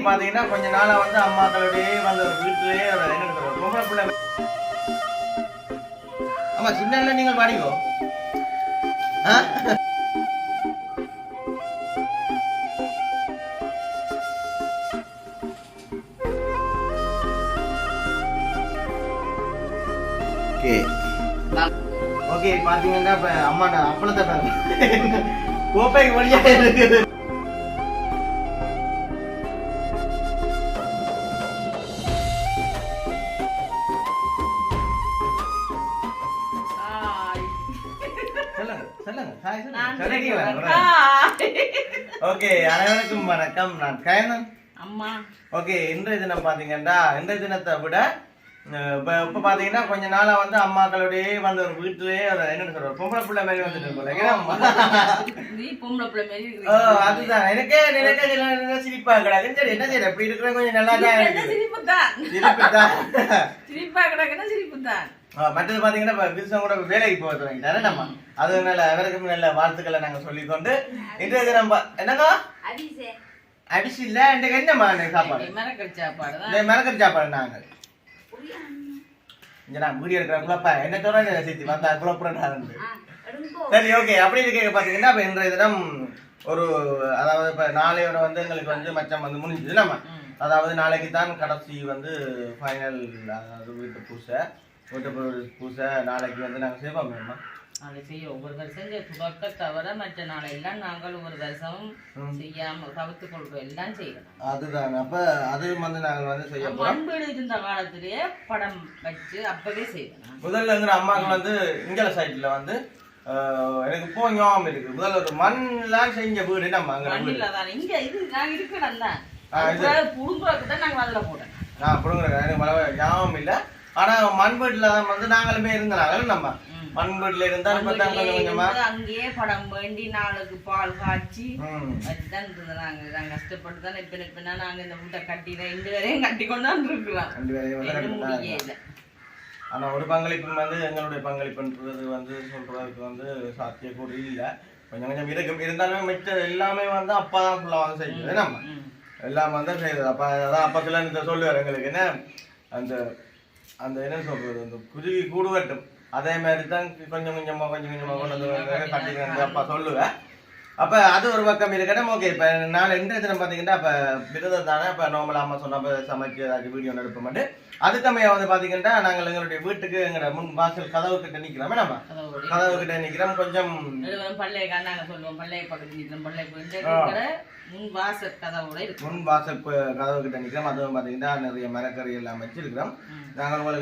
பாத்தீங்கன்னா கொஞ்ச நாளா வந்து அம்மாக்களுடைய வந்து ஒரு வீட்டிலேயே பொம்பளை பிள்ளை. ஆமா சின்ன நீங்கள் பாடிக்கோ. ஓகே பாத்தீங்கன்னா இப்ப அம்மா அப்பளத்தை கோப்பைக்கு வழியா இருக்குது. ஓகே அனைவருக்கும் வணக்கம். நான் கயனன் அம்மா. ஓகே இன்றைய தினம் பாத்தீங்கன்னா இன்றைய தினத்தை விட இப்ப பாத்தீங்கன்னா கொஞ்ச நாளா வந்து அம்மாக்களுடைய வந்து ஒரு வீட்டிலேயே என்ன சொல்ற பொம்பளை பிள்ளை மாதிரி வந்துட்டு அதுதான் எனக்கே சிரிப்பா கிடக்கு. சரி என்ன செய்யற இப்படி இருக்கிற கொஞ்சம் நல்லா தான் மற்றது பாத்தீங்கன்னா விருசம் கூட வேலைக்கு போக தொடங்கிட்டாரு நம்ம. அதனால அவருக்கும் நல்ல வாழ்த்துக்களை நாங்க சொல்லிக்கொண்டு இன்றைய தினம் என்னக்கா அடிச்சு இல்ல இன்றைக்கு என்னமா சாப்பாடு மிளகறி சாப்பாடு நாங்க வீடியோ எடுக்கிறப்ப என்ன சொல்றேன் சித்தி வந்தா சரி ஓகே அப்படி இருக்க பாத்தீங்கன்னா இப்ப இன்றைய தினம் ஒரு அதாவது இப்ப நாளையோட வந்து எங்களுக்கு வந்து மச்சம் வந்து முடிஞ்சது நம்ம. அதாவது நாளைக்கு தான் கடைசி வந்து ஃபைனல் அதாவது வீட்டு பூசை நாளைக்கு வந்து நாங்க செய்வோம். அதை செய்ய ஒவ்வொரு வருஷம் துவக்க தவிர மற்ற நாளெல்லாம் நாங்கள் ஒவ்வொரு வருஷமும் செய்யாம தவிர்த்து கொள்றோம் எல்லாம் செய்யணும். அதுதான் அப்ப அது வந்து நாங்க வந்து செய்ய மண்பீடு இருந்த காலத்திலேயே படம் வச்சு அப்பவே செய்யணும். முதல்ல இருக்கிற அம்மாக்கள் வந்து இங்கல சைட்ல வந்து எனக்கு இப்போ ஞாபகம் இருக்கு. முதல்ல ஒரு மண்லாம் செஞ்ச வீடு நம்ம மண்ணில்தான் இங்க இது நாங்க இருக்கிறோம் தான் புடுங்குறதுக்கு தான் நாங்க அதில் போட்டோம். புடுங்குற எனக்கு ஞாபகம் இல்லை. ஆனா மண் வீட்டுல வந்து நாங்களுமே இருந்தாங்க நம்ம மண் வீட்டுல இருந்தா அங்கேயே படம் வேண்டி நாளுக்கு பால் காய்ச்சி அதுதான் இருந்தது. நாங்க கஷ்டப்பட்டு தான் இப்ப நாங்க இந்த வீட்டை கட்டி ரெண்டு பேரையும் கட்டி கொண்டாந்து இருக்கிறோம். ஆனா ஒரு பங்களிப்பு வந்து எங்களுடைய பங்களிப்புன்றது வந்து சொல்றதுக்கு வந்து சாத்தியக்கூட இல்லை. கொஞ்சம் இருக்கும். இருந்தாலுமே மிச்ச எல்லாமே வந்து அப்பா தான் ஃபுல்லா வந்து செய்யுது நம்ம எல்லாம் வந்து செய்யுது. அப்ப அதான் அப்பா சில சொல்லுவார் எங்களுக்கு என்ன அந்த அந்த என்ன சொல்றது அந்த குருவி கூடுவட்டும் அதே மாதிரி தான் கொஞ்சம் கொஞ்சமா கொண்டு வந்து கட்டி அப்பா சொல்லுவேன். அப்ப அது ஒரு பக்கம் இருக்கட்டும். ஓகே இப்ப நான் இன்றைய தினம் பாத்தீங்கன்னா இப்ப விரதம் தானே. இப்ப நார்மலா அம்மா சொன்ன சமைச்சு ஏதாச்சும் வீடியோ எடுப்ப மாட்டேன். அதுக்கமையா வந்து பாத்தீங்கன்னா நாங்கள் எங்களுடைய வீட்டுக்கு எங்களோட முன் வாசல் கதவு கிட்ட நிக்கிறோம். நம்ம கதவு கிட்ட நிக்கிறோம். கொஞ்சம் பள்ளைய நாங்க சொல்லுவோம் பள்ளைய பக்கத்துல நிக்கிறோம். முன் வாசல் கதவு கிட்ட நிக்கிறோம். அதுவும் பாத்தீங்கன்னா நிறைய மரக்கறி எல்லாம் வச்சிருக்கிறோம்.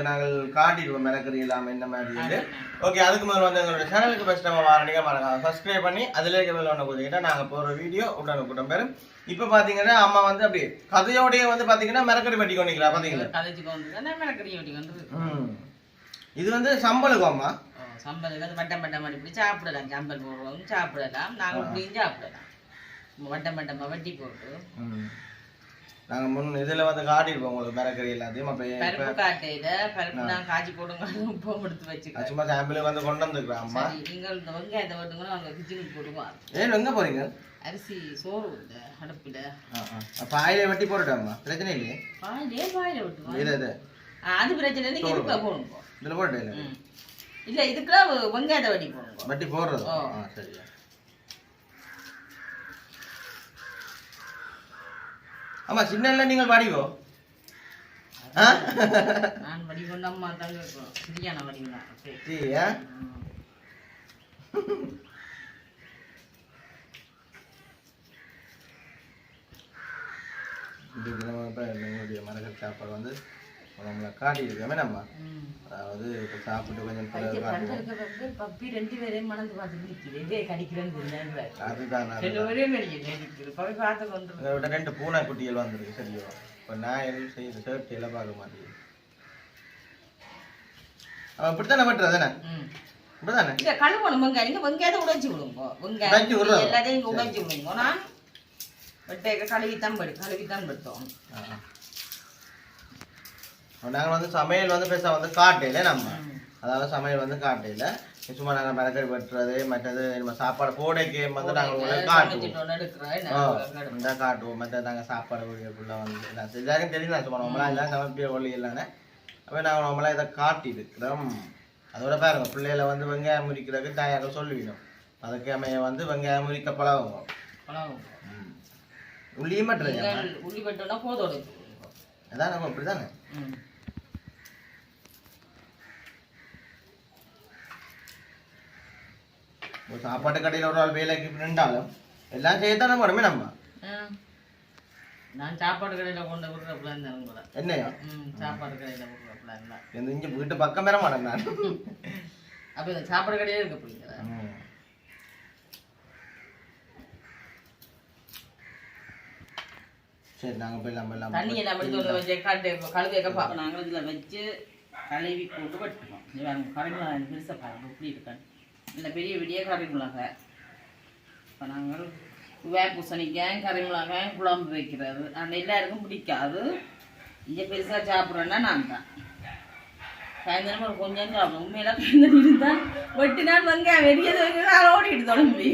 நாங்கள் காட்டிடுவோம் மரக்கறி எல்லாம் என்ன மாதிரி. ஓகே அதுக்கு முதல்ல வந்து எங்களுடைய சேனலுக்கு ஃபர்ஸ்ட் டைம் வாரணிங்க மறக்காம சப்ஸ்கிரைப் பண்ணி அதுல இருக்க ஒன்று கொடுத்தீங்கன்னா நாங்க போற வீடியோ உடனுக்குடன் பேரும். இப்ப பாத்தீங்கன்னா அம்மா வந்து அப்படி கதையோடய வந்து பாத்தீங்கன்னா மரக்கறி வெட்டி கொண்டிருக்கிறா பாத்தீங்கன்னா. இது வந்து சம்பளுக்கும் அம்மா சம்பளுக்கு வட்டம் வட்டம் இப்படி சாப்பிடலாம். சம்பல் போடுறோம் சாப்பிடலாம். நாங்க இப்படியும் சாப்பிடலாம். வட்டம் வட்டமா வெட்டி போட்டு நாங்க முன் இதுல வந்து காட்டிருப்போம் உங்களுக்கு மரக்கறி எல்லாத்தையும். பருப்பு காட்டையில பருப்பு நான் காய்ச்சி போடுங்க உப்பு எடுத்து வச்சுக்கலாம். சும்மா சாம்பிளுக்கு வந்து கொண்டு வந்துருக்கோம் அம்மா. நீங்கள் இந்த வெங்காயத்தை வெட்டுங்க அவங்க கிச்சனுக்கு போடுவோம். ஏன் எங்க போறீங்க? அரிசி சோறு அடுப்பில பாயில வெட்டி போட்டுட்டாம்மா பிரச்சனை இல்லையே. பாயில வெட்டுவோம் அது பிரச்சனை இல்லை. இதுக்குள்ள போடுங்க இதுல போட்டு இல்ல இதுக்குள்ள வெங்காயத்தை வெட்டி போடுங்க. வெட்டி போடுறது சரியா. ஆமா சின்ன நீங்கள் பாடிக்கோ. நான் வடிவம் அம்மா தாங்க சரியான வடிவம். எங்களுடைய மரக்கறி சாப்பாடு வந்து நம்மளை காட்டியிருக்கோமே நம்ம. அதாவது இப்போ சாப்பிட்டு கொஞ்சம் பப்பி ரெண்டு பேரையும் மணந்து பார்த்து கடிக்கிறேன்னு ரெண்டு பூனை குட்டிகள் வந்துருக்கு சரியோ. இப்போ நான் எதுவும் செய்யுது சேஃப்டி எல்லாம் பார்க்க மாட்டேங்குது. அவன் இப்படித்தானே பட்டுறதானே இப்படிதானே கழுவணும். வெங்காயம் வெங்காயத்தை உடைச்சு விடுங்க. வெங்காயம் எல்லாத்தையும் உடைச்சு விடுங்க. நான் கழுவித்தான் படுத்தோம். நாங்கள் வந்து சமையல் வந்து பேச வந்து காட்டையில நம்ம அதாவது சமையல் வந்து காட்டையில சும்மா நாங்கள் மிளகறி வெட்டுறது மற்றது நம்ம சாப்பாடு போடைக்கு வந்து நாங்கள் உங்களுக்கு காட்டுவோம் இந்த காட்டுவோம் மற்ற நாங்கள் சாப்பாடு வீடியோக்குள்ளே வந்து நான் எல்லாருக்கும் தெரியும் நான் சும்மா நம்மளாம் எல்லாம் சமைப்பிய ஒளி இல்லைன்னு அப்போ நாங்கள் நம்மளாம் இதை காட்டியிருக்கிறோம். அதோட பாருங்க பிள்ளைகளை வந்து வெங்காயம் முறிக்கிறதுக்கு தயாராக சொல்லிவிடும். அதுக்கு அமைய வந்து வெங்காயம் முறிக்க பழகுவோம். உள்ளியும் மட்டும் உள்ளி பட்டோன்னா போதோடு அதான் நம்ம அப்படி தானே. சாப்பாட்டு கடையில் ஒரு ஆள் வேலைக்கு நின்றாலும் எல்லாம் செய்யத்தானே போறோமே நம்ம. நான் சாப்பாடு கடையில் கொண்டு விடுற பிளான் தான் கூட. என்னையா சாப்பாடு கடையில் விடுற பிளான் தான். எந்த இங்கே வீட்டு பக்கம் பெற மாட்டேன் நான். அப்போ இந்த சாப்பாடு கடையே இருக்க போறீங்களா? சரி நாங்கள் போய் எல்லாம் தண்ணி எல்லாம் எடுத்து வச்சு கழுவிக்க பார்ப்போம். நாங்கள் இதில் வச்சு கழுவி போட்டு வெட்டுவோம். கறிமிளகாய் பெருசாக பாருங்க இப்படி இருக்காங்க. இந்த பெரிய பெரிய கறிமிளகாய். இப்போ நாங்கள் பூசணிக்காய் கறிமிளகாய் குழம்பு வைக்கிறது அந்த எல்லாருக்கும் பிடிக்காது. இங்கே பெருசாக சாப்பிட்றேன்னா நான் தான் சாயந்தரம் ஒரு கொஞ்சம் சாப்பிடுவோம். உண்மையெல்லாம் சாயந்தரம் இருந்தால் வெட்டினால் வெங்காயம் வெறியது வைக்கிறது ஆள் ஓடிட்டு தொடங்கி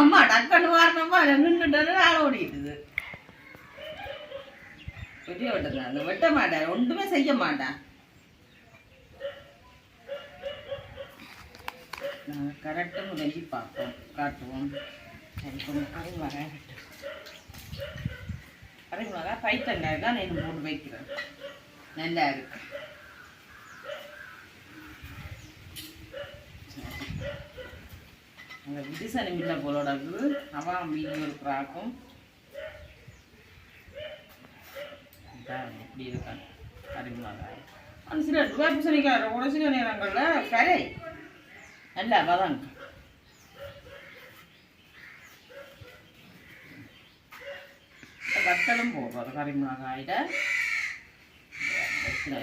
அம்மா டக்குன்னு வாரணம்மா நின்றுட்டு ஆள் ஓடிட்டுது. வெட்டிய வெட்டுறேன் அந்த வெட்ட மாட்டேன் ஒன்றுமே செய்ய மாட்டேன். நாங்கள் கரெக்டாக முறைஞ்சி பார்ப்போம் காட்டுவோம். கறிமிளகாய் கறிமிளகாய் பைத்தங்காய் தான் நான் போட்டு வைக்கிறேன். நல்லா இருக்கு. அங்கே விதிசனி மில்ல போலோட அவன் வீடியோ இருக்கிறாக்கும் இப்படி இருக்காங்க கறிமிளகாய். அது சில வேப்பூசணிக்காய் ஒரு சில நேரங்களில் கரை நல்லா வதங்க. வத்தலும் போடுறது கறிமிளகாயிட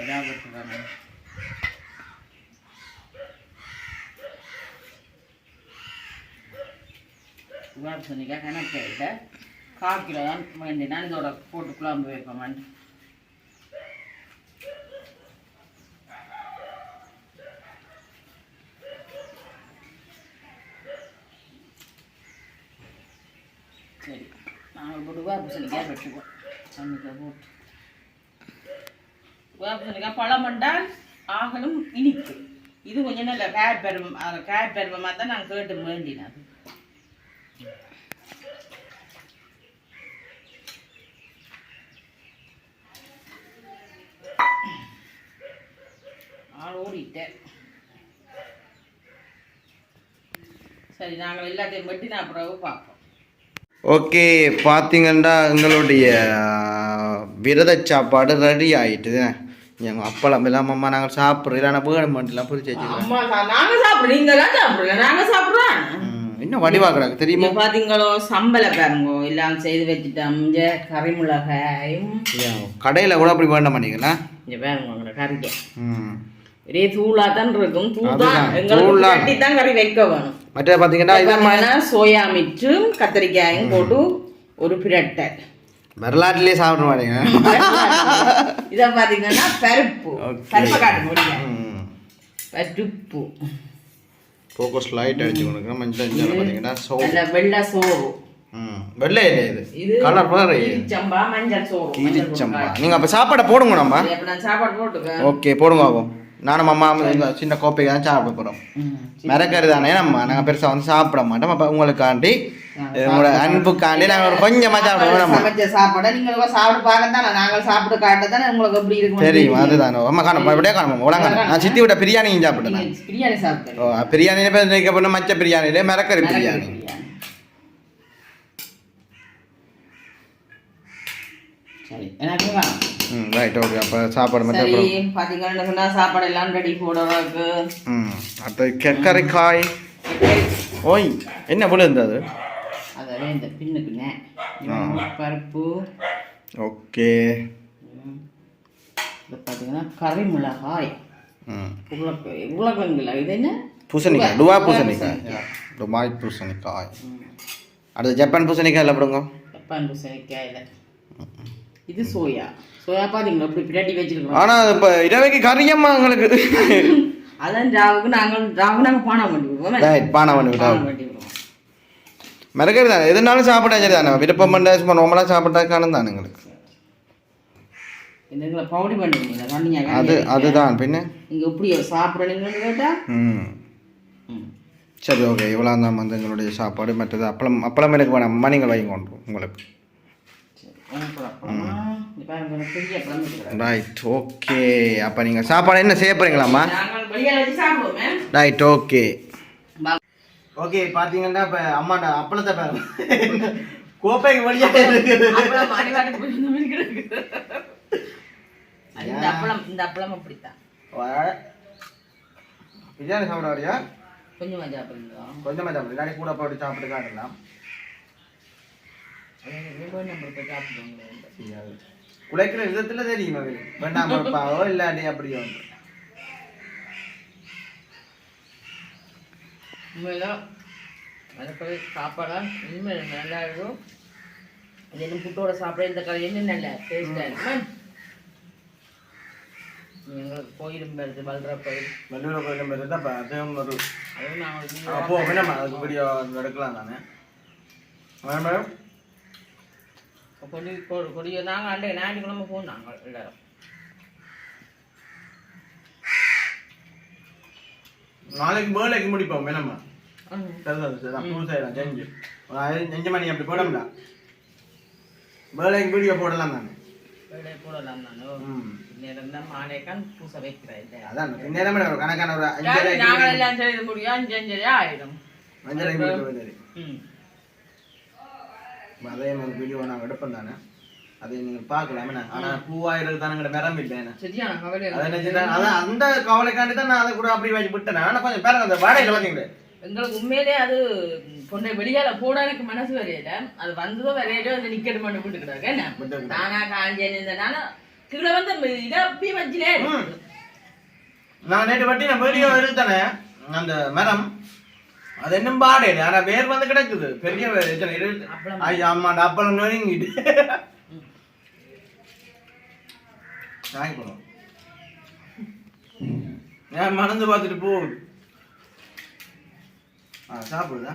இதாக வெட்டுறாங்க. வேப்பூசணிக்காய் கணக்கையிட 1/4 கிலோ தான் வேண்டி நான் இதோட போட்டு குழம்பு வைப்பேன். சரி நாங்கள் போட்டு வேப்பூசணிக்காய் வெட்டுவோம். தண்ணிக்காய் போட்டு வேப்பூசணிக்காய் பழம் பண்ணால் ஆகலும் இனிப்பு. இது கொஞ்சம் நல்ல காய் பருவமாக தான் நாங்கள் கேட்டு வேண்டினது. ஆள் ஓடிட்டேன். சரி நாங்கள் எல்லாத்தையும் வெட்டினா பிறகு பார்ப்போம். ஓகே பார்த்தீங்கன்னா எங்களுடைய விரத சாப்பாடு ரெடி ஆகிட்டுது. எங்கள் அப்பளம் இல்லாமல் அம்மா நாங்கள் சாப்பிட்றோம் இல்லைன்னா பேடு மட்டும்லாம் பிரிச்சு வச்சுக்கிறோம். நாங்கள் சாப்பிட்றோம் நீங்களாம் சாப்பிட்றோம் நாங்கள் சாப்பிட்றோம். இன்னும் வடிவாக்குறாங்க தெரியுமா? பார்த்தீங்களோ சம்பளை பாருங்க எல்லாம் செய்து வச்சுட்டோம். கறிமிளகாயும் கடையில் கூட அப்படி வேண்ட மாட்டீங்களா? இங்கே பாருங்க கறிக்க ஒரே தூளாக தான் இருக்கும். தூள் தான் எங்களுக்கு கட்டி தான் கறி வைக்க வேணும். மற்ற பார்த்தீங்கன்னா சோயா மிச்சும் கத்திரிக்காயும் போட்டு ஒரு பிரட்டை வரலாற்றிலே சாப்பிட மாட்டீங்க. இதை பார்த்தீங்கன்னா பருப்பு பருப்பை காட்ட முடியும். பருப்பு ஃபோக்கஸ் லைட் அடிச்சு கொடுக்குறோம். மஞ்சள் பார்த்தீங்கன்னா சோறு வெள்ளை சோறு வெள்ளை இல்லை இது கலர் சம்பா மஞ்சள் சோறு கீரிச்சம்பா. நீங்கள் அப்போ சாப்பாடை போடுங்க. நம்ம சாப்பாடு போட்டுக்க. ஓகே போடுங்க. ஆகும் நானும் அம்மா சின்ன கோப்பைக்கு தான் சாப்பிட போகிறோம். மிரக்கறி தானே நம்ம நாங்கள் பெருசாக வந்து சாப்பிட மாட்டோம். அப்போ உங்களுக்காண்டி உங்களோட அன்புக்காண்டி நாங்கள் ஒரு கொஞ்சமாக சாப்பிடுவோம். நம்ம சமைச்ச சாப்பாடை நீங்கள் சாப்பிட்டு பார்க்க தானே நாங்கள் சாப்பிட்டு காட்ட தானே உங்களுக்கு எப்படி இருக்கும் தெரியும். அதுதானே அம்மா காணும் இப்படியே காணும் உலகம். நான் சித்தி விட்ட பிரியாணியும் சாப்பிட்டேன். பிரியாணி சாப்பிட்டேன். பிரியாணியில பேர் நினைக்கப்பட்ட மச்ச பிரியாணியிலே மிரக்கறி பிரியாணி. சரி எனக்குங்க ரைட் ஓகே. அப்போ சாப்பாடு மட்டும் சரி பார்த்தீங்கன்னா சாப்பாடு எல்லாம் ரெடி போடுறதுக்கு அடுத்து கறிக்காய். ஓய் என்ன போல இருந்தது? அதவே இந்த பின்னுக்குண்ணே பருப்பு. ஓகே இது பார்த்தீங்கன்னா கறிமிளகாய் உருளைக்கிழங்குல இது என்ன பூசணிக்காய் டுவா பூசணிக்காய் டுபாய் பூசணிக்காய். அடுத்து ஜப்பான் பூசணிக்காய் இல்லை போடுங்க. ஜப்பான் பூசணிக்காய் இல்லை இது சோயா சோயா பார்த்தீங்களா இப்படி பிரட்டி வச்சிருக்கோம். ஆனால் இப்போ இரவைக்கு கறியம்மா எங்களுக்கு அதான் ராவுக்கு நாங்கள் பானை பண்ணி விடுவோம். ரைட் பானை பண்ணி விடுவோம். பண்ணி விடுவோம். மறக்கிறது தானே எதுனாலும் சாப்பிட்டா சரி தானே விருப்பம் பண்ண சும்மா நார்மலாக சாப்பிட்டாக்கானு தானே எங்களுக்கு எங்களை பவுடி பண்ணுவீங்களா சொன்னீங்க அதுதான் பின்ன நீங்க எப்படி சாப்பிட்றீங்கன்னு கேட்டா சரி ஓகே இவ்வளோ தான் வந்து எங்களுடைய சாப்பாடு மற்றது அப்பளம் எனக்கு வேணாம்மா நீங்கள் வைங்க கொண்டு உங்களுக்கு ரைட் ஓகே அப்போ நீங்கள் சாப்பாடு என்ன செய்ய போகிறீங்களாம்மா ரைட் ஓகே ஓகே பார்த்தீங்கன்னா இப்போ அம்மாட்ட அப்பளத்தை பாருங்க கோப்பைக்கு வழியாக இருக்குது. இந்த அப்பளம் அப்படித்தான் பிரியாணி சாப்பிட வரையா கொஞ்சமா சாப்பிடுங்க. கொஞ்சமாக சாப்பிடு இல்லாட்டி கூட போட்டு சாப்பிட்டு காட்டலாம். குலைக்கிற விதத்தில் தெரியும் அது வேண்டாம் இருப்பாவோ இல்லாட்டி அப்படியோ உண்மைதான் அதுக்கு சாப்பாடா இனிமேல் நல்லா இருக்கும். இது என்ன புட்டோட சாப்பிட இந்த கறி என்ன நல்ல டேஸ்டாக இருக்கும். எங்களுக்கு கோயிலும் வருது வல்ற கோயில் வல்லூர் கோயிலும் வருது. அப்போ அதுவும் ஒரு அதுவும் நாங்கள் அப்போ வேணாமா அதுக்கு வீடியோ எடுக்கலாம் தானே மேடம் கொடியோ நாங்கள் அண்டை ஞாயிற்றுக்கிழமை போகணும். நாங்கள் எல்லாரும் நாளைக்கு வேலைக்கு முடிப்போம் வேணாமா செஞ்சு 5 மணி அப்படி போடமுடா வேலைக்கு வீடியோ போடலாம் தானே போடலாம் தானே நேரம் தான் மாலைக்கான் பூசை வைக்கிறேன். அதான் நேரமே ஒரு கணக்கான ஒரு நாங்கள் எல்லாம் செய்து முடியும் 5:30 ஆயிடும். 5:30 அதே மாதிரி வீடியோ நாங்கள் எடுப்போம் தானே அதை நீங்கள் பார்க்கலாம். ஆனால் பூவாயிரம் தானே மிரம் இல்லை அதான் அந்த கவலைக்காண்டி தான் நான் அதை கூட அப்படி வச்சு விட்டேன். ஆனால் கொஞ்சம் பேருங்க அந்த வாடகையில் பார்த்தீங்களே எங்களுக்கு உண்மையிலே அது பொண்ணை வெளியால போட எனக்கு மனசு வரையில அது வந்ததோ வரையிலோ அந்த நிக்கெட் பண்ணி விட்டுக்கிறாங்க என்ன நானா காஞ்சேன்னு கீழே வந்து இதை அப்படி வச்சுலே நான் நேற்று வட்டி நான் வீடியோ எடுத்தானே அந்த மரம் அது இன்னும் பாடையில ஆனா வேர் வந்து கிடக்குது பெரிய ஆமாண்டா அப்பளம் நொறுங்கிட்டு ஏன் மறந்து பார்த்துட்டு போகுது. சாப்பிடுதா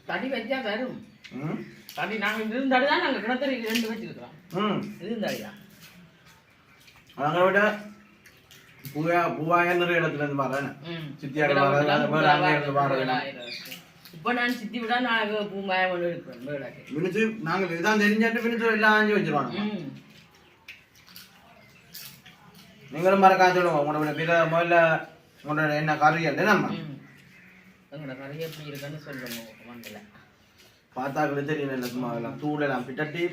தடி வச்சா வரும். தடி நாங்கள் இருந்தாடிதான் நாங்கள் கிணத்துல 2 வச்சிருக்கிறோம். இருந்தாடியா அதை விட பூவாய நிறைய இடத்துல இருந்து மாறேன் இப்ப நான் சித்தி விட நாங்க பூமாயம் ஒன்று எடுக்கிறோம். வினிச்சு நாங்கள் இதான் தெரிஞ்சாட்டு வினிச்சு எல்லாம் ஆஞ்சி வச்சிருவாங்க. நீங்களும் மறக்காம சொல்லுங்க உங்களோட பிற முதல்ல உங்களோட என்ன கறி அது நம்ம எங்களோட கறி எப்படி இருக்குன்னு சொல்லுங்க மண்டல பார்த்தாக்களே தெரியும் இல்லை சும்மா எல்லாம் தூளெல்லாம் பிட்டட்டி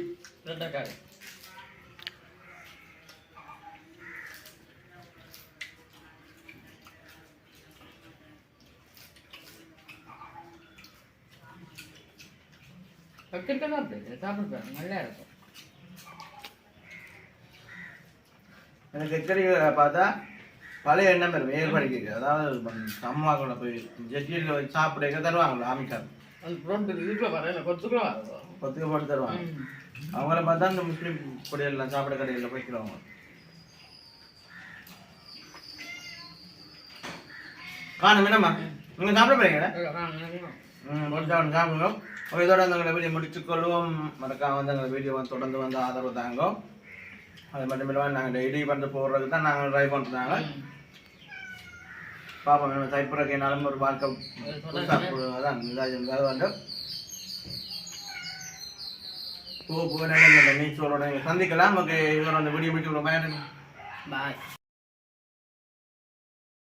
சாப்பிடுறேன் நல்லா இருக்கும். எனக்கு எக்கடிகளை பார்த்தா பழைய எண்ணம் வரும் ஏற்படுத்தி அதாவது அம்மாக்களை போய் ஜெட்டியில் வச்சு சாப்பிட தருவாங்களா ஆமிக்கார் கொத்துக்க போட்டு தருவாங்க. அவங்கள பார்த்தா இந்த முஸ்லீம் பொடியெல்லாம் சாப்பிட கடையில் போய்க்கிறவங்க காணும் என்னம்மா நீங்கள் சாப்பிட போறீங்களா சாப்பிடுங்க. இதோட அந்த வீடியோ முடிச்சுக்கொள்வோம். மறக்காம வந்து எங்கள் வீடியோ தொடர்ந்து வந்து ஆதரவு தாங்க. அது மட்டும் இல்லாமல் நாங்கள் டெய்லி வந்து போடுறதுக்கு தான் நாங்கள் ட்ரை பண்ணுறாங்க. பாப்போம் நம்ம தைப்புறக்கு என்னாலும் ஒரு வாழ்க்கை அதான் இதாக வந்து நீச்சலோட சந்திக்கலாம். ஓகே இதோட அந்த வீடியோ முடிச்சு பாய்.